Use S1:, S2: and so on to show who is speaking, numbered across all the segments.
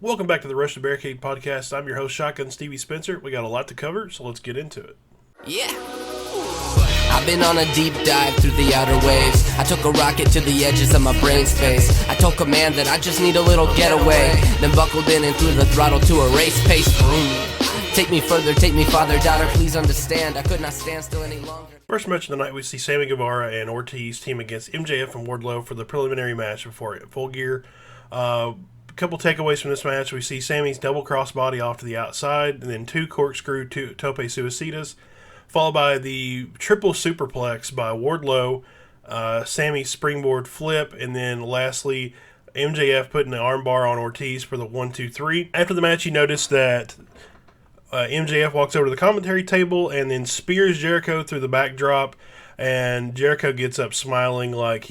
S1: Welcome back to the Rush to Barricade podcast. I'm your host, Shotgun Stevie Spencer. We got a lot to cover, so let's get into it.
S2: Yeah. I've been on a deep dive through the outer waves. I took a rocket to the edges of my brain space. I told command that I just need a little getaway. Then buckled in and threw the throttle to a race pace. Take me further, take me farther, daughter, please understand. I could not stand still any longer.
S1: First match of the night, we see Sammy Guevara and Ortiz team against MJF and Wardlow for the preliminary match before Full Gear. Couple takeaways from this match. We see Sammy's double crossbody off to the outside, and then two corkscrew tope suicidas, followed by the triple superplex by Wardlow, Sammy's springboard flip, and then lastly, MJF putting the armbar on Ortiz for the 1-2-3. After the match, you notice that MJF walks over to the commentary table and then spears Jericho through the backdrop, and Jericho gets up smiling like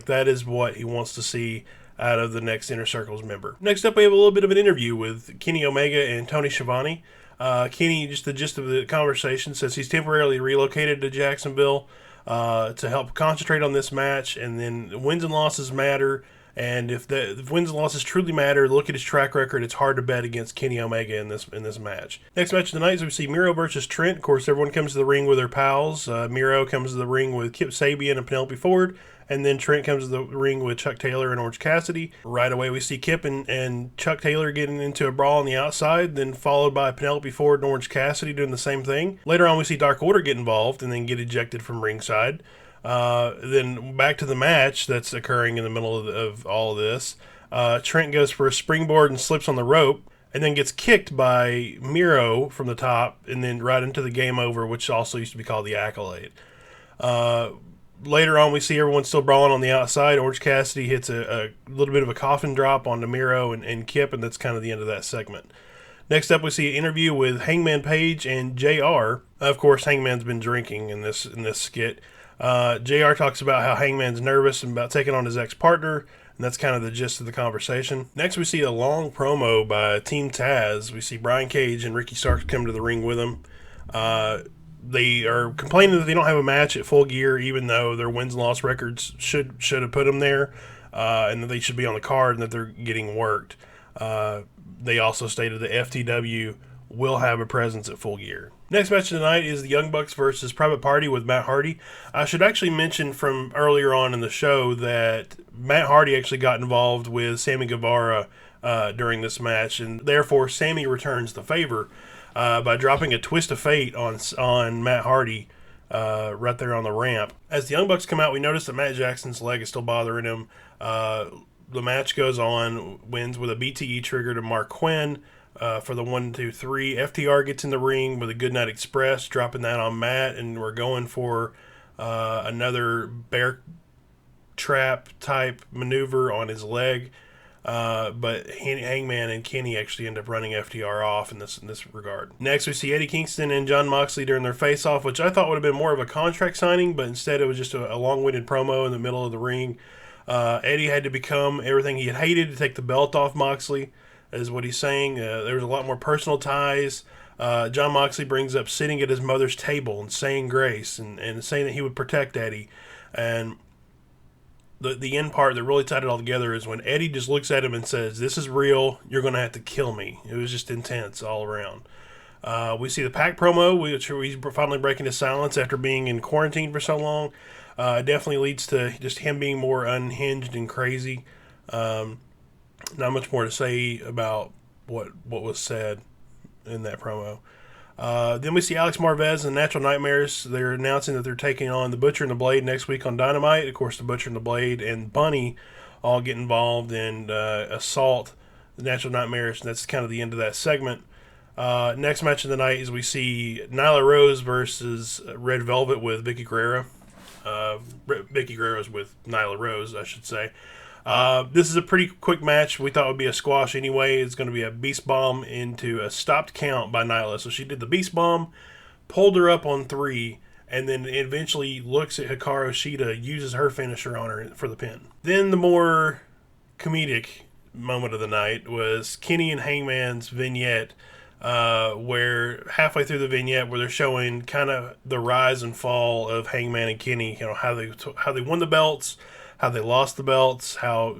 S1: that is what he wants to see out of the next Inner Circle's member. Next up, we have a little bit of an interview with Kenny Omega and Tony Schiavone. Kenny, just the gist of the conversation, says he's temporarily relocated to Jacksonville to help concentrate on this match, and then wins and losses matter. And if wins and losses truly matter, look at his track record. It's hard to bet against Kenny Omega in this match. Next match of the night is we see Miro versus Trent. Of course, everyone comes to the ring with their pals. Miro comes to the ring with Kip Sabian and Penelope Ford. And then Trent comes to the ring with Chuck Taylor and Orange Cassidy. Right away, we see Kip and Chuck Taylor getting into a brawl on the outside, then followed by Penelope Ford and Orange Cassidy doing the same thing. Later on, we see Dark Order get involved and then get ejected from ringside. Then back to the match that's occurring in the middle of all of this. Trent goes for a springboard and slips on the rope, and then gets kicked by Miro from the top, and then right into the game over, which also used to be called the Accolade. Later on, we see everyone still brawling on the outside. Orange Cassidy hits a little bit of a coffin drop onto Miro and Kip, and that's kind of the end of that segment. Next up, we see an interview with Hangman Page and JR. Of course, Hangman's been drinking in this skit. JR talks about how Hangman's nervous and about taking on his ex-partner, and that's kind of the gist of the conversation. Next, we see a long promo by Team Taz. We see Brian Cage and Ricky Starks come to the ring with him. They are complaining that they don't have a match at Full Gear, even though their wins and loss records should have put them there, and that they should be on the card and that they're getting worked. They also stated that FTW will have a presence at Full Gear. Next match of the night is the Young Bucks versus Private Party with Matt Hardy. I should actually mention from earlier on in the show that Matt Hardy actually got involved with Sammy Guevara during this match, and therefore Sammy returns the favor by dropping a twist of fate on Matt Hardy right there on the ramp. As the Young Bucks come out, we notice that Matt Jackson's leg is still bothering him. The match goes on, wins with a BTE trigger to Mark Quinn for the 1-2-3. FTR gets in the ring with a Goodnight Express, dropping that on Matt, and we're going for another bear trap type maneuver on his leg. But Hangman and Kenny actually end up running FTR off in this regard. Next, we see Eddie Kingston and Jon Moxley during their face-off, which I thought would have been more of a contract signing, but instead it was just a long-winded promo in the middle of the ring. Eddie had to become everything he had hated to take the belt off Moxley, is what he's saying. There was a lot more personal ties. Jon Moxley brings up sitting at his mother's table and saying grace and saying that he would protect Eddie. And the end part that really tied it all together is when Eddie just looks at him and says, "This is real. You're going to have to kill me." It was just intense all around. We see the Pac promo, which he's finally breaking his silence after being in quarantine for so long. Definitely leads to just him being more unhinged and crazy. Not much more to say about what was said in that promo. Then we see Alex Marvez and Natural Nightmares. They're announcing that they're taking on the Butcher and the Blade next week on Dynamite. Of course, the Butcher and the Blade and Bunny all get involved and assault the Natural Nightmares, and that's kind of the end of that segment. Next match of the night is we see Nyla Rose versus Red Velvet with Vicky Guerrero. Vicky Guerrero's with Nyla Rose, I should say. This is a pretty quick match. We thought it would be a squash anyway. It's going to be a Beast Bomb into a stopped count by Nyla. So she did the Beast Bomb, pulled her up on 3, and then eventually looks at Hikaru Shida, uses her finisher on her for the pin. Then the more comedic moment of the night was Kenny and Hangman's vignette, where halfway through the vignette where they're showing kind of the rise and fall of Hangman and Kenny, how they won the belts, how they lost the belts, how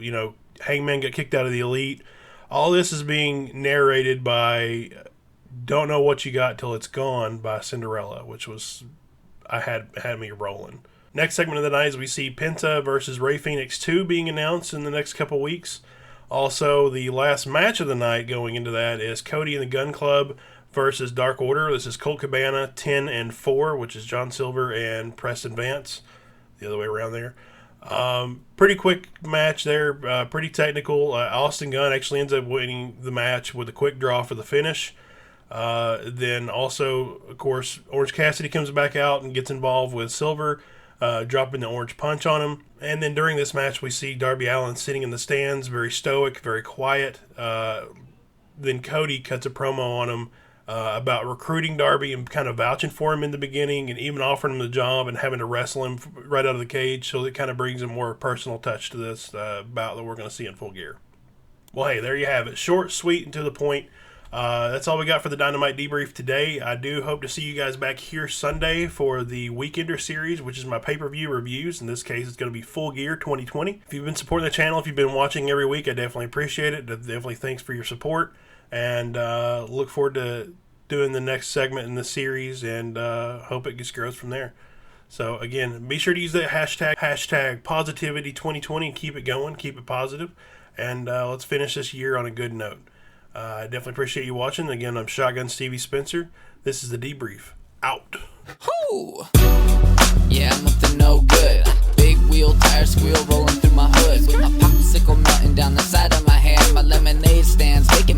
S1: Hangman got kicked out of the Elite, All this is being narrated by "Don't Know What You Got Till It's Gone" by Cinderella, which was had me rolling. Next segment of the night is we see Penta versus Rey Fenix 2 being announced in the next couple weeks. Also, the last match of the night going into that is Cody and the Gun Club versus Dark Order. This is Colt Cabana 10 and 4, which is John Silver and Preston Vance, the other way around there. Pretty quick match there, pretty technical. Austin Gunn actually ends up winning the match with a quick draw for the finish. Then also, of course, Orange Cassidy comes back out and gets involved with Silver, dropping the orange punch on him. And then during this match, we see Darby Allin sitting in the stands, very stoic, very quiet. Then Cody cuts a promo on him about recruiting Darby and kind of vouching for him in the beginning and even offering him the job and having to wrestle him right out of the cage. So it kind of brings a more personal touch to this bout that we're going to see in Full Gear. Well, hey, there you have it. Short, sweet, and to the point. That's all we got for the Dynamite Debrief today. I do hope to see you guys back here Sunday for the Weekender series, which is my pay-per-view reviews. In this case, it's going to be Full Gear 2020. If you've been supporting the channel, if you've been watching every week, I definitely appreciate it. Definitely thanks for your support. And look forward to doing the next segment in the series, and hope it just grows from there. So again, be sure to use that hashtag positivity 2020 and keep it going, keep it positive, and let's finish this year on a good note. I definitely appreciate you watching. Again, I'm Shotgun Stevie Spencer. This is the Debrief. Out.
S2: Whoo! Yeah, I'm up to no good. Big wheel, tire squeal rolling through my hood. With my popsicle melting down the side of my hand. My lemonade stands making